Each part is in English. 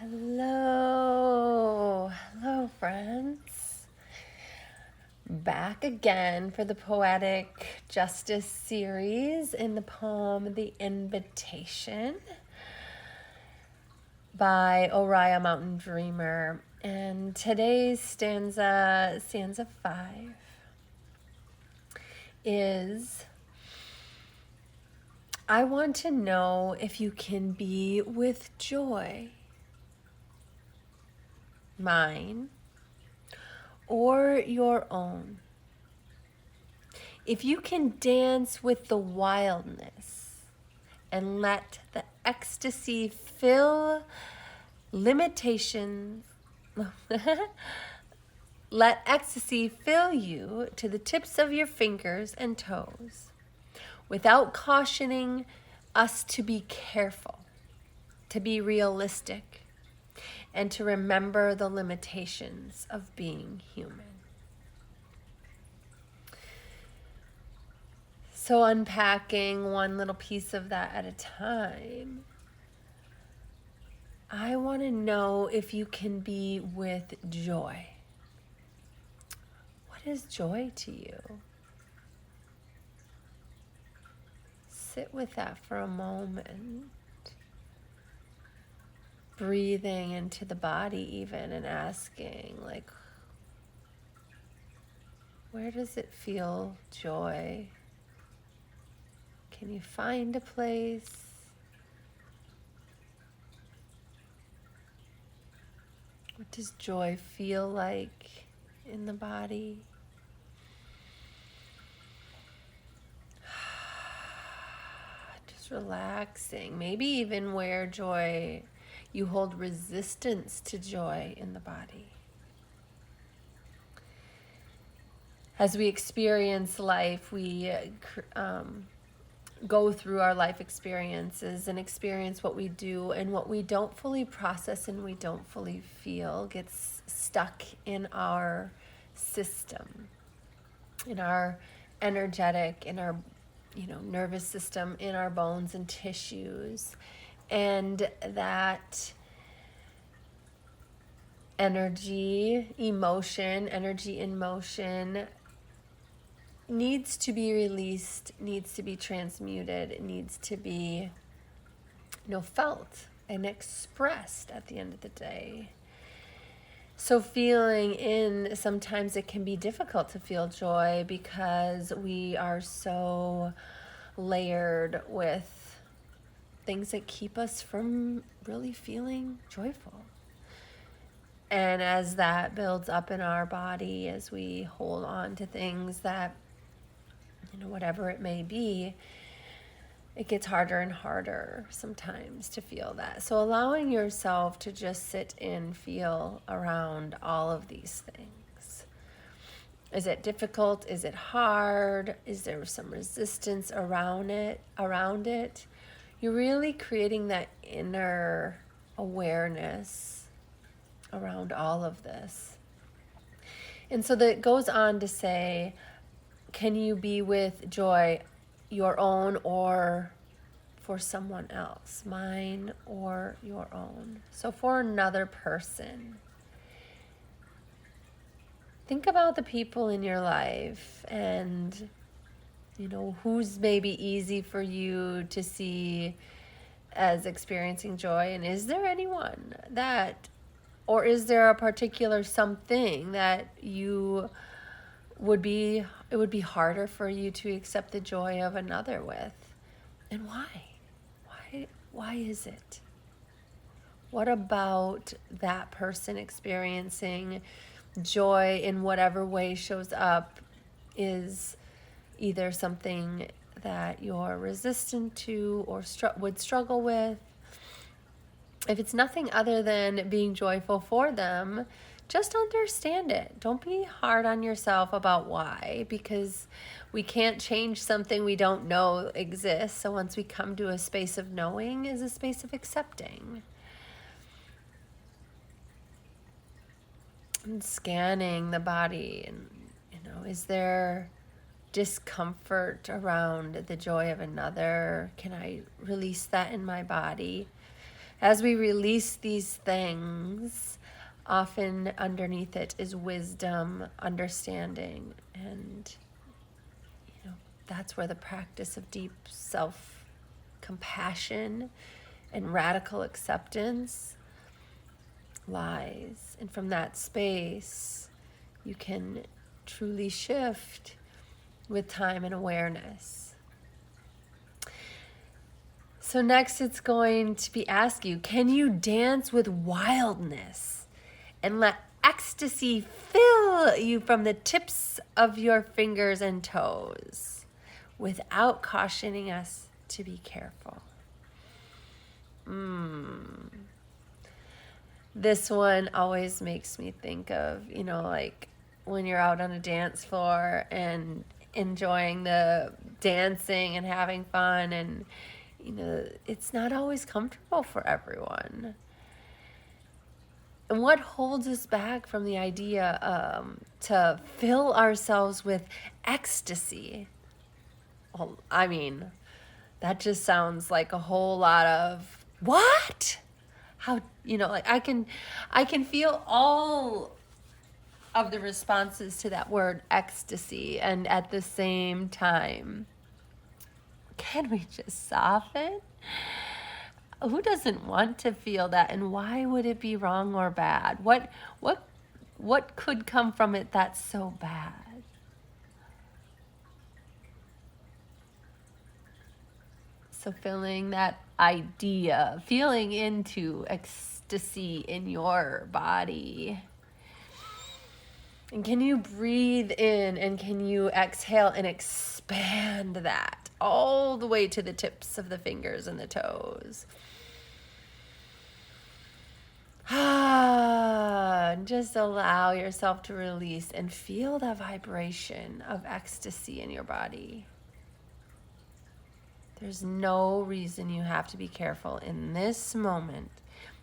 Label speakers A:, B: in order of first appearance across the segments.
A: Hello, friends. Back again for the Poetic Justice series in the poem The Invitation by Oriah Mountain Dreamer. And today's stanza 5, is I want to know if you can be with joy, mine or your own. If you can dance with the wildness and let the ecstasy fill limitations, let ecstasy fill you to the tips of your fingers and toes, without cautioning us to be careful, to be realistic, and to remember the limitations of being human. So unpacking one little piece of that at a time, I want to know if you can be with joy. What is joy to you? Sit with that for a moment. Breathing into the body even and asking, like, where does it feel joy? Can you find a place? What does joy feel like in the body? Just relaxing. Maybe even where joy, you hold resistance to joy in the body. As we experience life, we go through our life experiences and experience what we do, and what we don't fully process and we don't fully feel gets stuck in our system, in our energetic, in our nervous system, in our bones and tissues. And that energy in motion needs to be released, needs to be transmuted, needs to be felt and expressed at the end of the day. So sometimes it can be difficult to feel joy because we are so layered with things that keep us from really feeling joyful. And as that builds up in our body, as we hold on to things that, whatever it may be, it gets harder and harder sometimes to feel that. So allowing yourself to just sit and feel around all of these things. Is it difficult? Is it hard? Is there some resistance around it? You're really creating that inner awareness around all of this. And so that goes on to say, can you be with joy, your own or for someone else, mine or your own? So for another person, think about the people in your life and, who's maybe easy for you to see as experiencing joy. And is there anyone or is there a particular something that it would be harder for you to accept the joy of another with? And why is it? What about that person experiencing joy in whatever way shows up is either something that you're resistant to or would struggle with? If it's nothing other than being joyful for them, just understand it. Don't be hard on yourself about why, because we can't change something we don't know exists. So once we come to a space of knowing, is a space of accepting. And scanning the body, and is there discomfort around the joy of another? Can I release that in my body? As we release these things, often underneath it is wisdom, understanding, and that's where the practice of deep self-compassion and radical acceptance lies. And from that space, you can truly shift with time and awareness. So next it's going to be ask you, can you dance with wildness and let ecstasy fill you from the tips of your fingers and toes without cautioning us to be careful? This one always makes me think of, like when you're out on a dance floor and enjoying the dancing and having fun, and it's not always comfortable for everyone. And what holds us back from the idea to fill ourselves with ecstasy? Well, I mean, that just sounds like a whole lot of what? How, like I can feel all of the responses to that word ecstasy, and at the same time, can we just soften? Who doesn't want to feel that, and why would it be wrong or bad? What could come from it that's so bad? So feeling that idea, feeling into ecstasy in your body. And can you breathe in, and can you exhale and expand that all the way to the tips of the fingers and the toes? Just allow yourself to release and feel the vibration of ecstasy in your body. There's no reason you have to be careful in this moment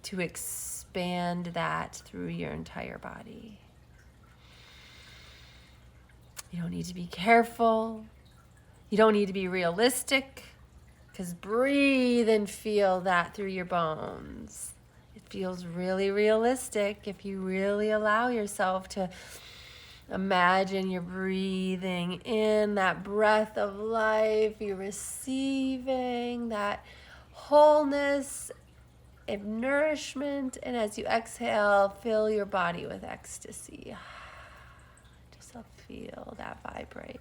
A: to expand that through your entire body. You don't need to be careful. You don't need to be realistic, because breathe and feel that through your bones. It feels really realistic if you really allow yourself to imagine you're breathing in that breath of life. You're receiving that wholeness of nourishment. And as you exhale, fill your body with ecstasy. Just feel that vibrate.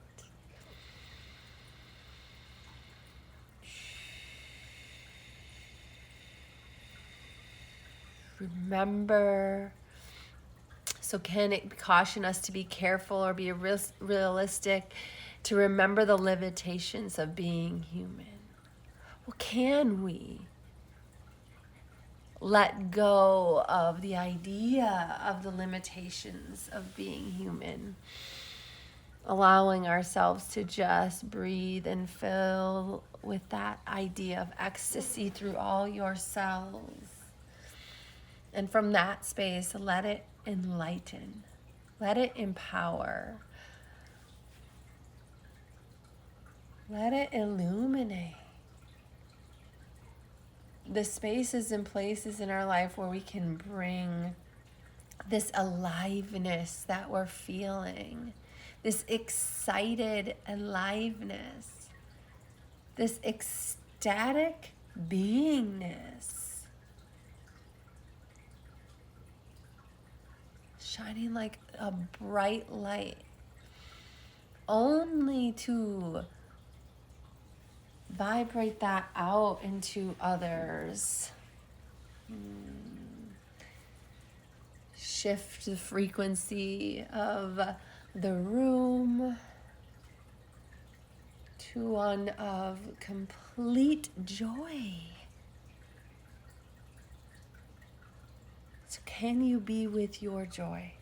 A: Remember, so can it caution us to be careful or be realistic, to remember the limitations of being human? Well, can we let go of the idea of the limitations of being human, allowing ourselves to just breathe and fill with that idea of ecstasy through all your cells? And from that space, let it enlighten, let it empower, let it illuminate the spaces and places in our life where we can bring this aliveness that we're feeling, this excited aliveness, this ecstatic beingness, shining like a bright light, only to vibrate that out into others. Shift the frequency of the room to one of complete joy. So can you be with your joy?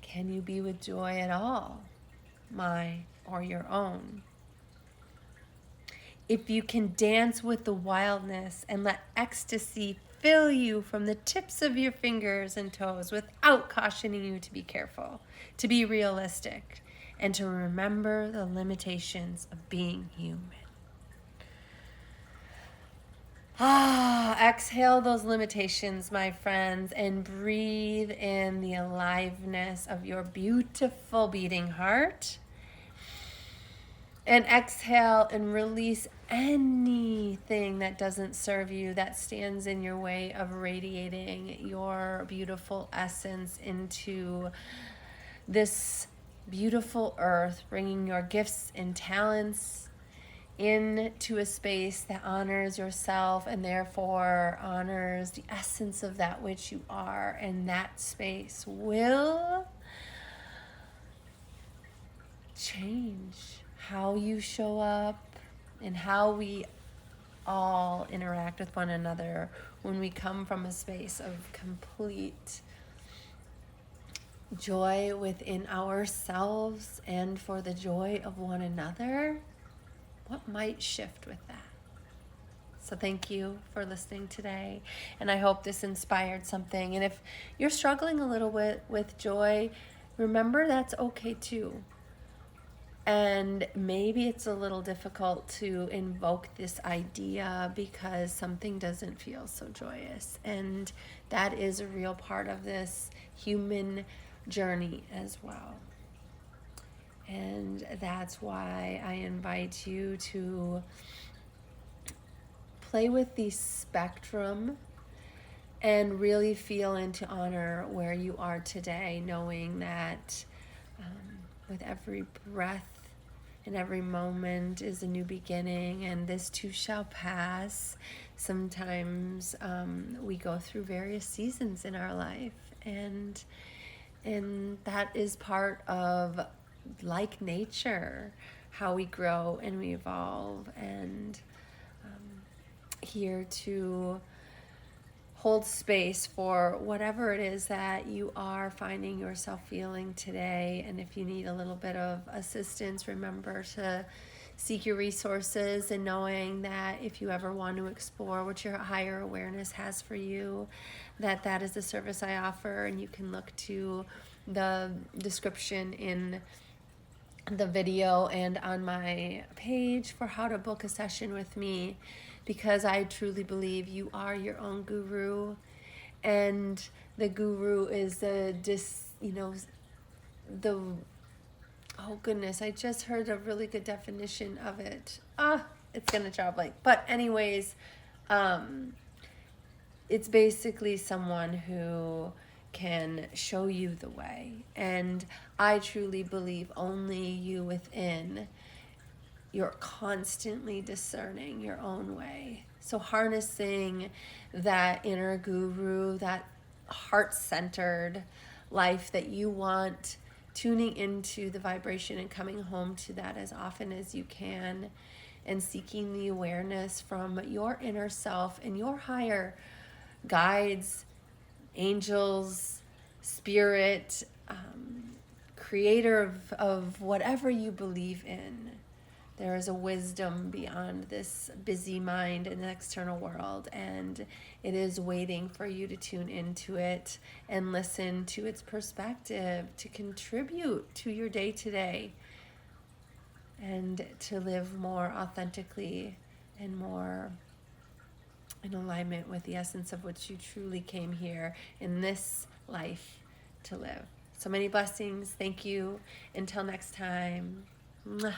A: Can you be with joy at all, my or your own? If you can dance with the wildness and let ecstasy fill you from the tips of your fingers and toes without cautioning you to be careful, to be realistic, and to remember the limitations of being human. Exhale those limitations, my friends, and breathe in the aliveness of your beautiful beating heart. And exhale and release anything that doesn't serve you, that stands in your way of radiating your beautiful essence into this beautiful earth, bringing your gifts and talents into a space that honors yourself and therefore honors the essence of that which you are. And that space will change how you show up and how we all interact with one another when we come from a space of complete joy within ourselves and for the joy of one another. What might shift with that? So thank you for listening today, and I hope this inspired something. And if you're struggling a little bit with joy, remember that's okay too. And maybe it's a little difficult to invoke this idea because something doesn't feel so joyous. And that is a real part of this human journey as well. And that's why I invite you to play with the spectrum and really feel into honor where you are today, knowing that with every breath and every moment is a new beginning, and this too shall pass. Sometimes we go through various seasons in our life, and that is part of, like nature, how we grow and we evolve. And here to hold space for whatever it is that you are finding yourself feeling today. And if you need a little bit of assistance, remember to seek your resources, and knowing that if you ever want to explore what your higher awareness has for you, that is the service I offer. And you can look to the description in the video and on my page for how to book a session with me, because I truly believe you are your own guru, and the guru is oh goodness, I just heard a really good definition of it. It's gonna drop like, but anyways, it's basically someone who can show you the way. And I truly believe only you within, you're constantly discerning your own way. So harnessing that inner guru, that heart-centered life that you want, tuning into the vibration and coming home to that as often as you can, and seeking the awareness from your inner self and your higher guides, angels, spirit, creator of whatever you believe in. There is a wisdom beyond this busy mind and the external world, and it is waiting for you to tune into it and listen to its perspective, to contribute to your day-to-day, and to live more authentically and more in alignment with the essence of which you truly came here in this life to live. So many blessings. Thank you. Until next time. Mwah.